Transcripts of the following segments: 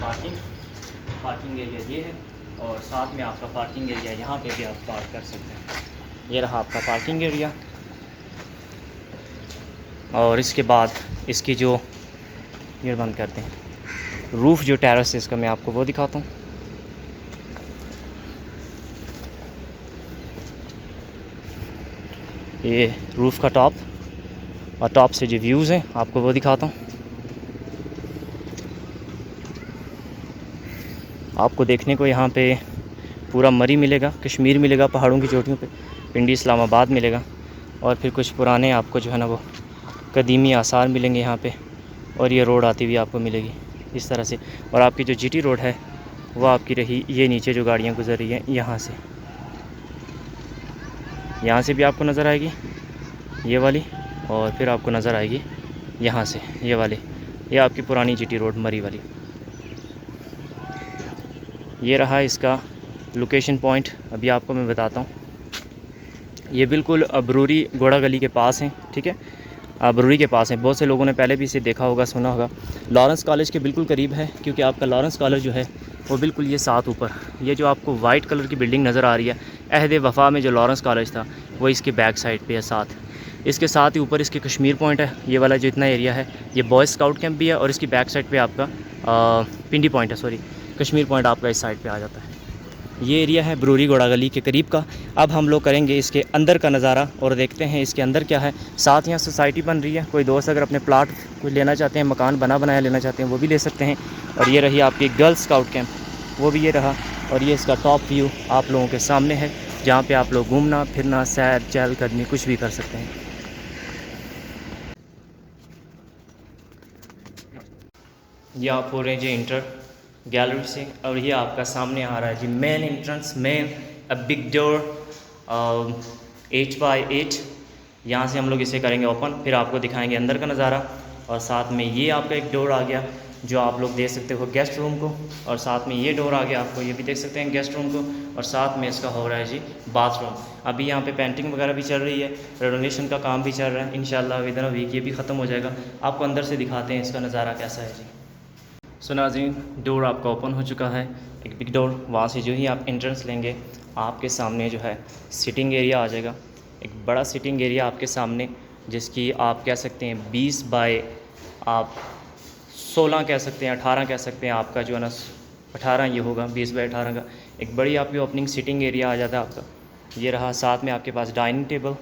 Parking area ये है, और साथ में आपका पार्किंग एरिया यहाँ पे भी आप पार्क कर सकते हैं। ये रहा आपका पार्किंग एरिया। और इसके बाद इसकी जो ये बंद करते हैं, रूफ़ जो टेरेस है इसका मैं आपको वो दिखाता हूँ। ये रूफ़ का टॉप, और टॉप से जो व्यूज़ हैं आपको वो दिखाता हूँ। आपको देखने को यहाँ पे पूरा मरी मिलेगा, कश्मीर मिलेगा पहाड़ों की चोटियों पे, पिंडी इस्लामाबाद मिलेगा, और फिर कुछ पुराने आपको जो है ना वो कदीमी आसार मिलेंगे यहाँ पे। और ये रोड आती हुई आपको मिलेगी इस तरह से। और आपकी जो जीटी रोड है वो आपकी रही ये नीचे जो गाड़ियाँ गुजर रही हैं यहाँ से भी आपको नज़र आएगी ये वाली, और फिर आपको नज़र आएगी यहाँ से ये वाली, ये आपकी पुरानी जीटी रोड मरी वाली। ये रहा इसका लोकेशन पॉइंट। अभी आपको मैं बताता हूँ, ये बिल्कुल अबरूरी घोड़ा गली के पास है, ठीक है, अबरूरी के पास है। बहुत से लोगों ने पहले भी इसे देखा होगा, सुना होगा। लॉरेंस कॉलेज के बिल्कुल करीब है, क्योंकि आपका लॉरेंस कॉलेज जो है वो बिल्कुल ये साथ ऊपर, ये जो आपको वाइट कलर की बिल्डिंग नज़र आ रही है, अहद वफ़ा में जो लॉरेंस कॉलेज था वो इसके बैक साइड पे है साथ। इसके साथ ही ऊपर इसके कश्मीर पॉइंट है, ये वाला जो इतना एरिया है ये बॉयज़ स्काउट कैंप भी है, और इसकी बैक साइड पे आपका पिंडी पॉइंट है, सॉरी कश्मीर पॉइंट आपका इस साइड पे आ जाता है। ये एरिया है बरूरी घोड़ा गली के करीब का। अब हम लोग करेंगे इसके अंदर का नज़ारा और देखते हैं इसके अंदर क्या है। साथ यहाँ सोसाइटी बन रही है, कोई दोस्त अगर अपने प्लाट कोई लेना चाहते हैं, मकान बनाया लेना चाहते हैं वो भी ले सकते हैं। और ये रही आपकी गर्ल्स स्काउट कैंप, वो भी ये रहा। और ये इसका टॉप व्यू आप लोगों के सामने है, जहाँ पर आप लोग घूमना फिरना, सैर चहलकदमी कुछ भी कर सकते हैं। ये आप हो रहे हैं जी इंटर गैलरी से, और ये आपका सामने आ रहा है जी main entrance, main a big door 8x8। यहाँ से हम लोग इसे करेंगे ओपन, फिर आपको दिखाएंगे अंदर का नज़ारा। और साथ में ये आपका एक डोर आ गया जो आप लोग देख सकते हो गेस्ट रूम को, और साथ में ये डोर आ गया आपको, ये भी देख सकते हैं गेस्ट रूम को। और साथ में इसका हो रहा है जी बाथरूम। अभी यहाँ पे पेंटिंग वगैरह भी चल रही है, रेनोवेशन का काम भी चल रहा है। इंशाल्लाह विद इन अ वीक ये भी ख़त्म हो जाएगा। आपको अंदर से दिखाते हैं इसका नज़ारा कैसा है जी। सो नाज़रीन, डोर आपका ओपन हो चुका है, एक बिग डोर। वहाँ से जो ही आप एंट्रेंस लेंगे आपके सामने जो है सिटिंग एरिया आ जाएगा, एक बड़ा सिटिंग एरिया आपके सामने, जिसकी आप कह सकते हैं 20 बाय आप 16 कह सकते हैं, 18 कह सकते हैं। आपका जो है ना 18 ये होगा, 20 बाय 18 का एक बड़ी आपकी ओपनिंग सिटिंग एरिया आ जाता है आपका। ये रहा, साथ में आपके पास डाइनिंग टेबल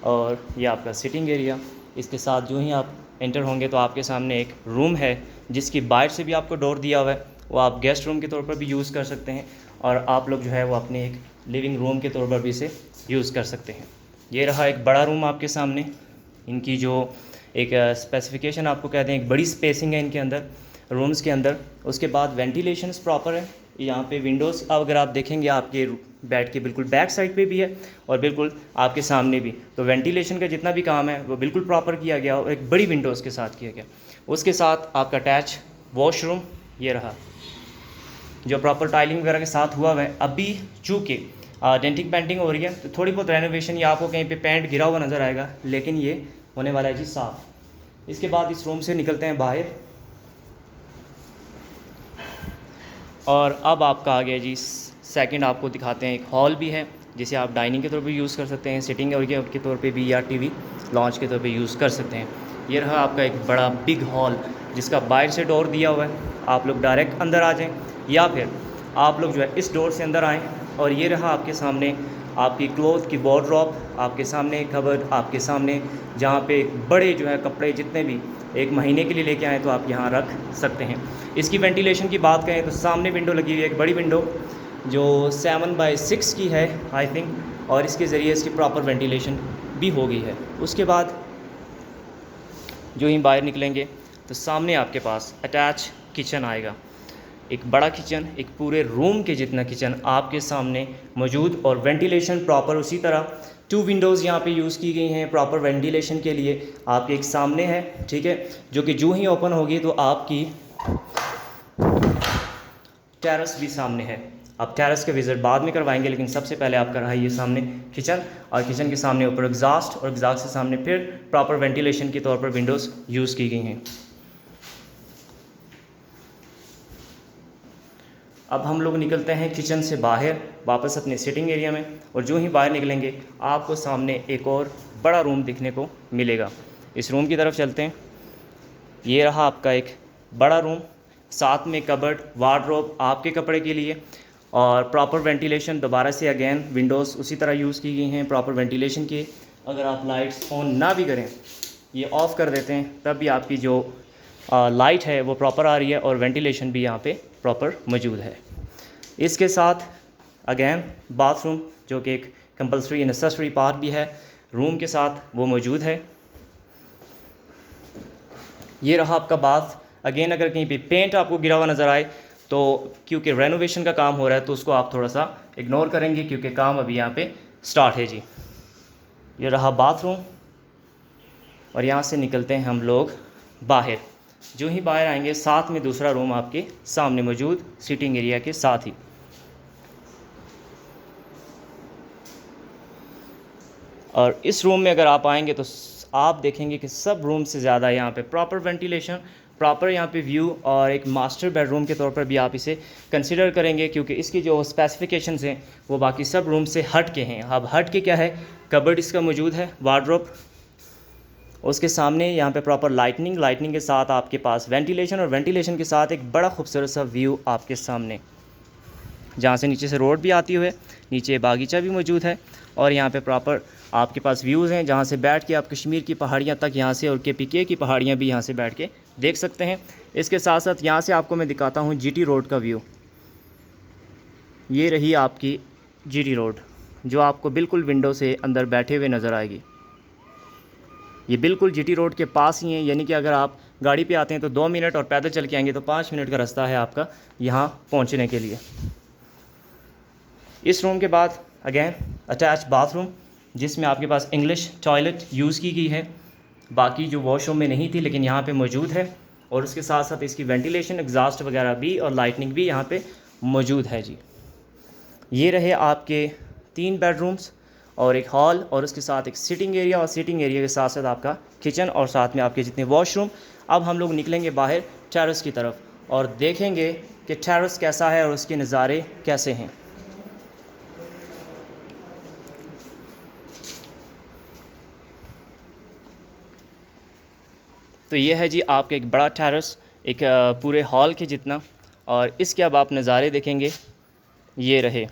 और ये आपका सिटिंग एरिया। इसके साथ जो ही आप एंटर होंगे तो आपके सामने एक रूम है, जिसकी बाहर से भी आपको डोर दिया हुआ है, वो आप गेस्ट रूम के तौर पर भी यूज़ कर सकते हैं, और आप लोग जो है वो अपने एक लिविंग रूम के तौर पर भी इसे यूज़ कर सकते हैं। ये रहा एक बड़ा रूम आपके सामने। इनकी जो एक स्पेसिफिकेशन आपको कहते हैं, एक बड़ी स्पेसिंग है इनके अंदर, रूम्स के अंदर। उसके बाद वेंटिलेशंस प्रॉपर है। यहाँ पे विंडोज़ अगर आप देखेंगे आपके बेड के बिल्कुल बैक साइड पे भी है, और बिल्कुल आपके सामने भी। तो वेंटिलेशन का जितना भी काम है वो बिल्कुल प्रॉपर किया गया, और एक बड़ी विंडोज़ के साथ किया गया। उसके साथ आपका अटैच वॉशरूम ये रहा, जो प्रॉपर टाइलिंग वगैरह के साथ हुआ है। अभी चूँकि डेंटिंग पेंटिंग हो रही है तो थोड़ी बहुत रेनोवेशन, या आपको कहीं पे पेंट गिरा हुआ नज़र आएगा, लेकिन ये होने वाला है जी साफ़। इसके बाद इस रूम से निकलते हैं बाहर, और अब आपका आ गया जी सेकंड, आपको दिखाते हैं एक हॉल भी है, जिसे आप डाइनिंग के तौर पे यूज़ कर सकते हैं, सिटिंग एरिया के तौर पे भी, या टीवी लॉन्च के तौर पे यूज़ कर सकते हैं। ये रहा आपका एक बड़ा बिग हॉल, जिसका बाहर से डोर दिया हुआ है, आप लोग डायरेक्ट अंदर आ जाएँ, या फिर आप लोग जो है इस डोर से अंदर आएँ। और ये रहा आपके सामने आपकी क्लोथ की वार्डरोब, आपके सामने कबर्ड, आपके सामने जहाँ पे बड़े जो है कपड़े जितने भी एक महीने के लिए लेके आएँ तो आप यहाँ रख सकते हैं। इसकी वेंटिलेशन की बात करें तो सामने विंडो लगी हुई है, एक बड़ी विंडो जो 7x6 की है आई थिंक, और इसके ज़रिए इसकी प्रॉपर वेंटिलेशन भी हो गई है। उसके बाद जो ही बाहर निकलेंगे तो सामने आपके पास अटैच किचन आएगा, एक बड़ा किचन, एक पूरे रूम के जितना किचन आपके सामने मौजूद, और वेंटिलेशन प्रॉपर उसी तरह। 2 विंडोज़ यहाँ पे यूज़ की गई हैं प्रॉपर वेंटिलेशन के लिए। आपके एक सामने है, ठीक है, जो कि जो ही ओपन होगी तो आपकी टेरेस भी सामने है। आप टेरेस के विज़िट बाद में करवाएंगे, लेकिन सबसे पहले आपका रहा ये सामने किचन, और किचन के सामने ऊपर एग्जॉस्ट, और एग्जॉस्ट के सामने फिर प्रॉपर वेंटिलेशन के तौर पर विंडोज़ यूज़ की गई हैं। अब हम लोग निकलते हैं किचन से बाहर वापस अपने सिटिंग एरिया में, और जो ही बाहर निकलेंगे आपको सामने एक और बड़ा रूम दिखने को मिलेगा। इस रूम की तरफ चलते हैं। ये रहा आपका एक बड़ा रूम, साथ में कबर्ड, वार्डरोब आपके कपड़े के लिए, और प्रॉपर वेंटिलेशन। दोबारा से अगेन विंडोज़ उसी तरह यूज़ की गई हैं प्रॉपर वेंटिलेशन के। अगर आप लाइट्स ऑन ना भी करें, ये ऑफ़ कर देते हैं, तब भी आपकी जो लाइट है वो प्रॉपर आ रही है और वेंटिलेशन भी यहाँ पे प्रॉपर मौजूद है। इसके साथ अगेन बाथरूम, जो कि एक कंपल्सरी नेसेसरी पार्ट भी है रूम के साथ, वो मौजूद है। ये रहा आपका बाथ। अगेन अगर कहीं पे पेंट आपको गिरा हुआ नज़र आए तो क्योंकि रेनोवेशन का काम हो रहा है तो उसको आप थोड़ा सा इग्नोर करेंगे, क्योंकि काम अभी यहाँ पे स्टार्ट है जी। ये रहा बाथरूम, और यहाँ से निकलते हैं हम लोग बाहर। जो ही बाहर आएंगे साथ में दूसरा रूम आपके सामने मौजूद, सिटिंग एरिया के साथ ही। और इस रूम में अगर आप आएंगे तो आप देखेंगे कि सब रूम से ज़्यादा यहाँ पे प्रॉपर वेंटिलेशन, प्रॉपर यहाँ पे व्यू, और एक मास्टर बेडरूम के तौर पर भी आप इसे कंसिडर करेंगे, क्योंकि इसकी जो स्पेसिफिकेशंस हैं वो बाकी सब रूम से हट के हैं। अब हट के क्या है, कबर्ड इसका मौजूद है, वार्डरोब, उसके सामने यहाँ पे प्रॉपर लाइटनिंग के साथ आपके पास वेंटिलेशन, और वेंटिलेशन के साथ एक बड़ा खूबसूरत सा व्यू आपके सामने, जहाँ से नीचे से रोड भी आती हुई, नीचे बागीचा भी मौजूद है, और यहाँ पे प्रॉपर आपके पास व्यूज़ हैं जहाँ से बैठ के आप कश्मीर की पहाड़ियाँ तक यहाँ से, और KPK की पहाड़ियाँ भी यहाँ से बैठ के देख सकते हैं। इसके साथ साथ यहाँ से आपको मैं दिखाता हूँ GT रोड का व्यू। ये रही आपकी GT रोड, जो आपको बिल्कुल विंडो से अंदर बैठे हुए नज़र आएगी। ये बिल्कुल GT रोड के पास ही है, यानी कि अगर आप गाड़ी पे आते हैं तो 2 मिनट, और पैदल चल के आएंगे तो 5 मिनट का रास्ता है आपका यहाँ पहुँचने के लिए। इस रूम के बाद अगेन अटैच बाथरूम, जिसमें आपके पास इंग्लिश टॉयलेट यूज़ की गई है, बाकी जो वॉशरूम में नहीं थी लेकिन यहाँ पे मौजूद है, और उसके साथ साथ इसकी वेंटिलेशन, एग्जॉस्ट वगैरह भी और लाइटनिंग भी यहाँ पे मौजूद है जी। ये रहे आपके 3 बेडरूम्स और एक हॉल, और उसके साथ एक सिटिंग एरिया, और सिटिंग एरिया के साथ साथ आपका किचन, और साथ में आपके जितने वॉशरूम। अब हम लोग निकलेंगे बाहर टेरेस की तरफ और देखेंगे कि टेरेस कैसा है और उसके नज़ारे कैसे हैं। तो ये है जी आपका एक बड़ा टेरेस, एक पूरे हॉल के जितना, और इसके अब आप नज़ारे देखेंगे। ये रहे,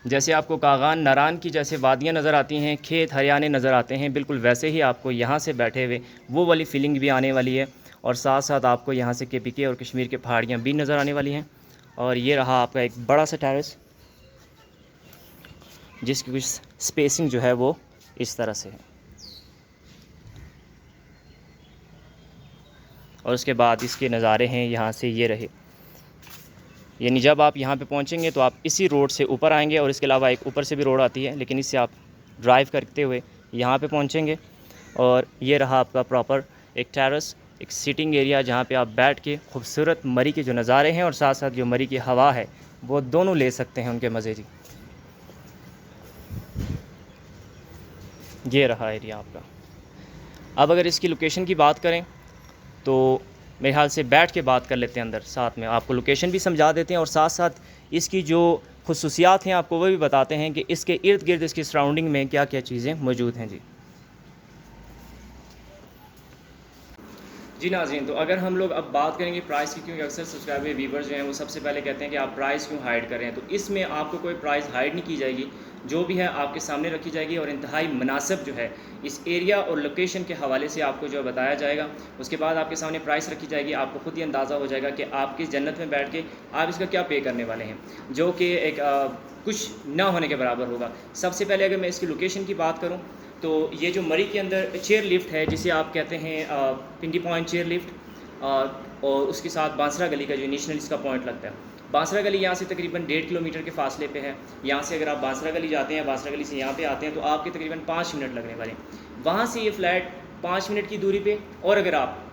जैसे आपको कागान नारान की जैसे वादियाँ नज़र आती हैं, खेत हरियाणे नज़र आते हैं, बिल्कुल वैसे ही आपको यहाँ से बैठे हुए वो वाली फीलिंग भी आने वाली है, और साथ साथ आपको यहाँ से KPK और कश्मीर के पहाड़ियाँ भी नज़र आने वाली हैं। और ये रहा आपका एक बड़ा सा टेरेस, जिसकी कुछ स्पेसिंग जो है वो इस तरह से है। और उसके बाद इसके नज़ारे हैं यहाँ से, ये रहे, यानी जब आप यहाँ पे पहुँचेंगे तो आप इसी रोड से ऊपर आएंगे, और इसके अलावा एक ऊपर से भी रोड आती है, लेकिन इससे आप ड्राइव करते हुए यहाँ पे पहुँचेंगे। और ये रहा आपका प्रॉपर एक टेरेस, एक सिटिंग एरिया, जहाँ पे आप बैठ के खूबसूरत मरी के जो नज़ारे हैं और साथ साथ जो मरी की हवा है वो दोनों ले सकते हैं उनके मज़े जी। ये रहा एरिया आपका। अब अगर इसकी लोकेशन की बात करें तो मेरे ख्याल से बैठ के बात कर लेते हैं अंदर, साथ में आपको लोकेशन भी समझा देते हैं, और साथ साथ इसकी जो खुसूसियात हैं आपको वो भी बताते हैं कि इसके इर्द गिर्द, इसकी सराउंडिंग में क्या क्या चीज़ें मौजूद हैं जी। जी नाज़रीन, तो अगर हम लोग अब बात करेंगे प्राइस की, क्योंकि अक्सर सब्सक्राइबर व्यूवर्स जो हैं वो सबसे पहले कहते हैं कि आप प्राइस क्यों हाइड कर रहे हैं, तो इसमें आपको कोई प्राइस हाइड नहीं की जाएगी, जो भी है आपके सामने रखी जाएगी, और इंतहाई मुनासिब जो है इस एरिया और लोकेशन के हवाले से आपको जो बताया जाएगा। उसके बाद आपके सामने प्राइस रखी जाएगी, आपको खुद ही अंदाज़ा हो जाएगा कि आप किस जन्नत में बैठ के आप इसका क्या पे करने वाले हैं, जो कि एक कुछ ना होने के बराबर होगा। सबसे पहले अगर मैं इसकी लोकेशन की बात करूँ तो ये जो मरी के अंदर चेयर लिफ्ट है, जिसे आप कहते हैं पिंडी पॉइंट चेयर लिफ्ट, और उसके साथ बांसरा गली का जो नेशनल इसका पॉइंट लगता है, बांसरा गली यहाँ से तकरीबन 1.5 किलोमीटर के फासले पे है। यहाँ से अगर आप बांसरा गली जाते हैं, बांसरा गली से यहाँ पे आते हैं, तो आपके तकरीबन 5 मिनट लगने वाले हैं। वहाँ से ये फ्लैट 5 मिनट की दूरी पे, और अगर आप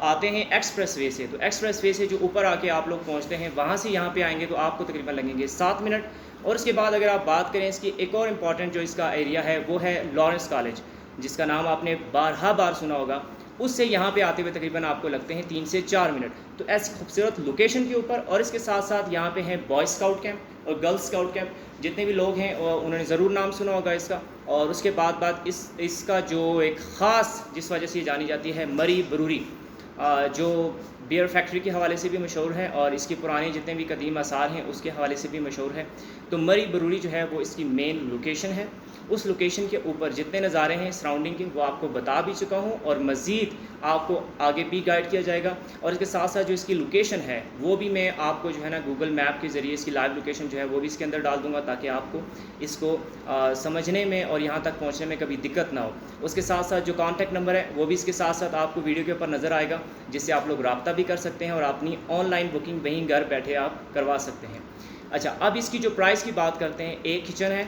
आते हैं एक्सप्रेस वे से, तो एक्सप्रेस वे से जो ऊपर आके आप लोग पहुँचते हैं, वहाँ से यहाँ पे आएंगे तो आपको तकरीबन लगेंगे 7 मिनट। और उसके बाद अगर आप बात करें इसकी एक और इम्पॉर्टेंट जो इसका एरिया है वो है लॉरेंस कॉलेज, जिसका नाम आपने बारहा बार सुना होगा। उससे यहाँ पे आते हुए तकरीबन आपको लगते हैं 3 से 4 मिनट। तो ऐसी खूबसूरत लोकेशन के ऊपर, और इसके साथ साथ यहाँ पे है बॉय स्काउट कैंप और गर्ल स्काउट कैंप। जितने भी लोग हैं उन्होंने ज़रूर नाम सुना होगा इसका। और उसके बाद इसका जो एक ख़ास जिस वजह से ये जानी जाती है, मरी ब्रूरी, जो बियर फैक्ट्री के हवाले से भी मशहूर है और इसकी पुरानी जितने भी कदीम आसार हैं उसके हवाले से भी मशहूर है। तो मरी ब्रूरी जो है वो इसकी मेन लोकेशन है। उस लोकेशन के ऊपर जितने नज़ारे हैं सराउंडिंग के, वो आपको बता भी चुका हूँ और मज़ीद आपको आगे भी गाइड किया जाएगा। और इसके साथ साथ जो इसकी लोकेशन है वो भी मैं आपको जो है ना गूगल मैप के ज़रिए इसकी लाइव लोकेशन जो है वो भी इसके अंदर डाल दूँगा, ताकि आपको इसको समझने में और यहाँ तक पहुँचने में कभी दिक्कत ना हो। उसके साथ साथ जो कॉन्टैक्ट नंबर है वो भी इसके साथ साथ आपको वीडियो के ऊपर नज़र आएगा, जिससे आप लोग रब्ता भी कर सकते हैं और अपनी ऑनलाइन बुकिंग वहीं घर बैठे आप करवा सकते हैं। अच्छा, अब इसकी जो प्राइस की बात करते हैं, एक किचन है,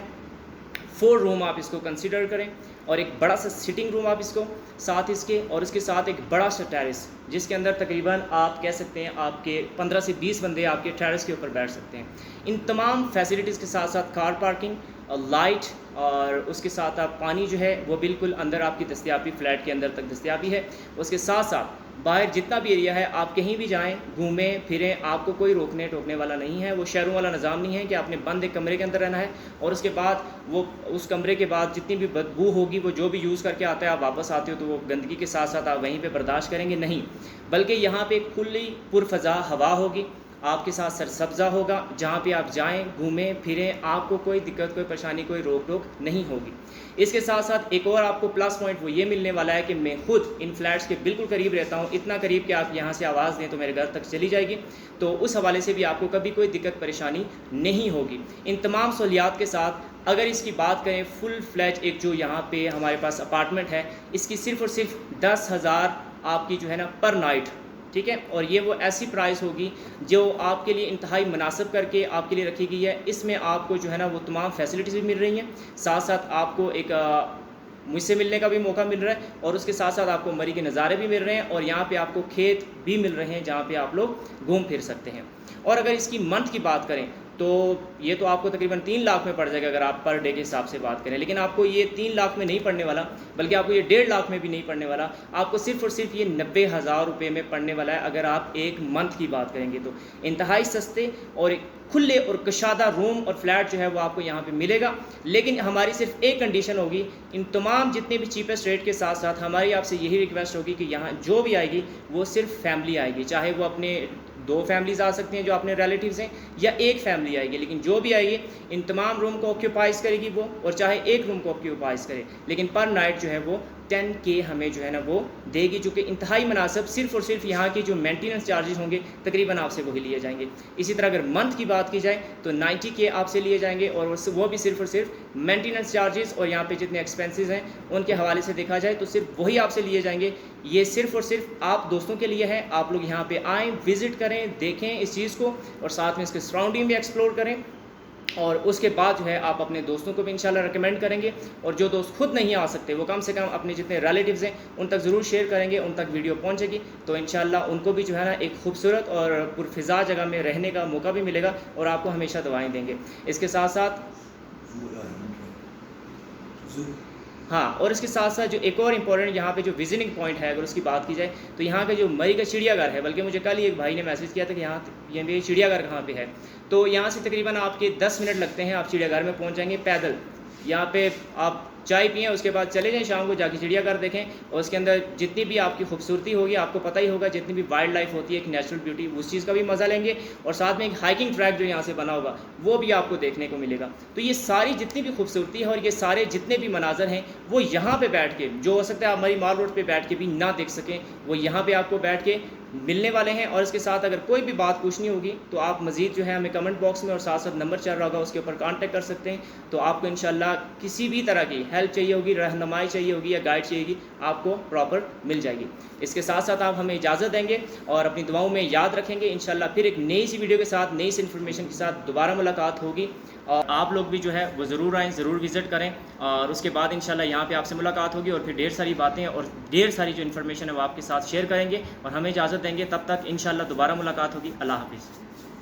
4 रूम आप इसको कंसिडर करें, और एक बड़ा सा सिटिंग रूम आप इसको साथ इसके, और इसके साथ एक बड़ा सा टेरेस, जिसके अंदर तकरीबन आप कह सकते हैं आपके 15 से 20 बंदे आपके टेरेस के ऊपर बैठ सकते हैं। इन तमाम फैसिलिटीज़ के साथ साथ कार पार्किंग और लाइट, और उसके साथ आप पानी जो है वो बिल्कुल अंदर आपकी दस्तयाबी, फ्लैट के अंदर तक दस्तयाबी है। उसके साथ साथ बाहर जितना भी एरिया है, आप कहीं भी जाएं, घूमें फिरें, आपको कोई रोकने टोकने वाला नहीं है। वो शहरों वाला निज़ाम नहीं है कि आपने बंद एक कमरे के अंदर रहना है और उसके बाद वो उस कमरे के बाद जितनी भी बदबू होगी, वो जो भी यूज़ करके आता है, आप वापस आते हो तो वो गंदगी के साथ साथ आप वहीं पे बर्दाश्त करेंगे, नहीं। बल्कि यहाँ पे खुली पुरफ़ज़ा हवा होगी, आपके साथ सरसब्ज़ा होगा, जहाँ पे आप जाएं, घूमें फिरें, आपको कोई दिक्कत, कोई परेशानी, कोई रोक टोक नहीं होगी। इसके साथ साथ एक और आपको प्लस पॉइंट वो ये मिलने वाला है कि मैं खुद इन फ्लैट्स के बिल्कुल करीब रहता हूँ, इतना करीब कि आप यहाँ से आवाज़ दें तो मेरे घर तक चली जाएगी। तो उस हवाले से भी आपको कभी कोई दिक्कत परेशानी नहीं होगी। इन तमाम सहूलियात के साथ अगर इसकी बात करें, फुल फ्लैट एक जो यहाँ पे हमारे पास अपार्टमेंट है, इसकी सिर्फ़ और सिर्फ 10,000 आपकी जो है ना पर नाइट, ठीक है। और ये वो ऐसी प्राइस होगी जो आपके लिए इंतहाई मुनासिब करके आपके लिए रखी गई है। इसमें आपको जो है ना वो तमाम फैसिलिटीज़ भी मिल रही हैं, साथ साथ आपको एक मुझसे मिलने का भी मौका मिल रहा है, और उसके साथ साथ आपको मरी के नज़ारे भी मिल रहे हैं, और यहाँ पे आपको खेत भी मिल रहे हैं जहाँ पे आप लोग घूम फिर सकते हैं। और अगर इसकी मंथ की बात करें तो ये तो आपको तकरीबन 3 लाख में पड़ जाएगा अगर आप पर डे के हिसाब से बात करें। लेकिन आपको ये 3 लाख में नहीं पड़ने वाला, बल्कि आपको ये 1.5 लाख में भी नहीं पड़ने वाला। आपको सिर्फ़ और सिर्फ ये 90,000 रुपये में पड़ने वाला है अगर आप एक मंथ की बात करेंगे तो। इंतहाई सस्ते और एक खुले और कशादा रूम और फ्लैट जो है वो आपको यहाँ पे मिलेगा। लेकिन हमारी सिर्फ एक कंडीशन होगी, इन तमाम जितने भी चीपेस्ट रेट के साथ साथ हमारी आपसे यही रिक्वेस्ट होगी कि यहाँ जो भी आएगी वो सिर्फ फैमिली आएगी, चाहे वो अपने 2 फैमिलीज़ आ सकती हैं जो अपने रिलेटिव्स हैं, या एक फैमिली आएगी, लेकिन जो भी आएगी इन तमाम रूम को ऑक्यूपाइज़ करेगी वो, और चाहे एक रूम को ऑक्यूपाइज़ करे, लेकिन पर नाइट जो है वो 10K हमें जो है ना वो देगी, जो कि इंतहाई मुनासिब। सिर्फ़ और सिर्फ यहाँ की जो मेंटेनेंस चार्जेस होंगे तकरीबन आपसे वही लिए जाएंगे। इसी तरह अगर मंथ की बात की जाए तो 90K आपसे लिए जाएंगे, और वो भी सिर्फ़ और सिर्फ मेंटेनेंस चार्जेस और यहाँ पे जितने एक्सपेंसेस हैं उनके हवाले से देखा जाए तो सिर्फ वही आपसे लिए जाएंगे। ये सिर्फ़ और सिर्फ आप दोस्तों के लिए है। आप लोग यहाँ पे आएँ, विज़िट करें, देखें इस चीज़ को, और साथ में इसके सराउंडिंग भी एक्सप्लोर करें, और उसके बाद जो है आप अपने दोस्तों को भी इंशाल्लाह रिकमेंड करेंगे। और जो दोस्त खुद नहीं आ सकते वो कम से कम अपने जितने रिलेटिव्स हैं उन तक ज़रूर शेयर करेंगे, उन तक वीडियो पहुंचेगी, तो इंशाल्लाह उनको भी जो है ना एक खूबसूरत और पुरफ़िज़ा जगह में रहने का मौका भी मिलेगा, और आपको हमेशा दुआएं देंगे। इसके साथ साथ हाँ, और इसके साथ साथ जो एक और इम्पॉर्टेंट यहाँ पे जो विजिटिंग पॉइंट है, अगर उसकी बात की जाए तो यहाँ का जो मरी का चिड़ियाघर है, बल्कि मुझे कल ही एक भाई ने मैसेज किया था कि ये चिड़ियाघर कहाँ पे है। तो यहाँ से तकरीबन आपके 10 मिनट लगते हैं, आप चिड़ियाघर में पहुँच जाएंगे पैदल। यहाँ पे आप चाय पिएँ, उसके बाद चले जाएँ शाम को जाके चिड़ियाघर देखें, और उसके अंदर जितनी भी आपकी खूबसूरती होगी, आपको पता ही होगा, जितनी भी वाइल्ड लाइफ होती है, एक नेचुरल ब्यूटी, उस चीज़ का भी मज़ा लेंगे, और साथ में एक हाइकिंग ट्रैक जो यहाँ से बना होगा वो भी आपको देखने को मिलेगा। तो ये सारी जितनी भी खूबसूरती है और ये सारे जितने भी मनाजर हैं वो यहाँ पे बैठ के, जो हो सकता है आप मरी माल रोड पे बैठ के भी ना देख सकें, वो यहाँ पे आपको बैठ के मिलने वाले हैं। और इसके साथ अगर कोई भी बात पूछनी होगी तो आप मज़ीद जो है हमें कमेंट बॉक्स में और साथ साथ नंबर चल रहा होगा उसके ऊपर कांटेक्ट कर सकते हैं। तो आपको इंशाल्लाह किसी भी तरह की हेल्प चाहिए होगी, रहनुमाई चाहिए होगी या गाइड चाहिए होगी, आपको प्रॉपर मिल जाएगी। इसके साथ साथ आप हमें इजाज़त देंगे और अपनी दुआओं में याद रखेंगे। इंशाल्लाह फिर एक नई सी वीडियो के साथ, नई सी इन्फॉर्मेशन के साथ दोबारा मुलाकात होगी, और आप लोग भी जो है वो ज़रूर आएँ, ज़रूर विज़िट करें, और उसके बाद इंशाल्लाह यहाँ पे आपसे मुलाकात होगी, और फिर ढेर सारी बातें और ढेर सारी जो इन्फॉर्मेशन है वो आपके साथ शेयर करेंगे, और हमें इजाज़त देंगे। तब तक इंशाल्लाह दोबारा मुलाकात होगी। अल्लाह हाफ़िज़।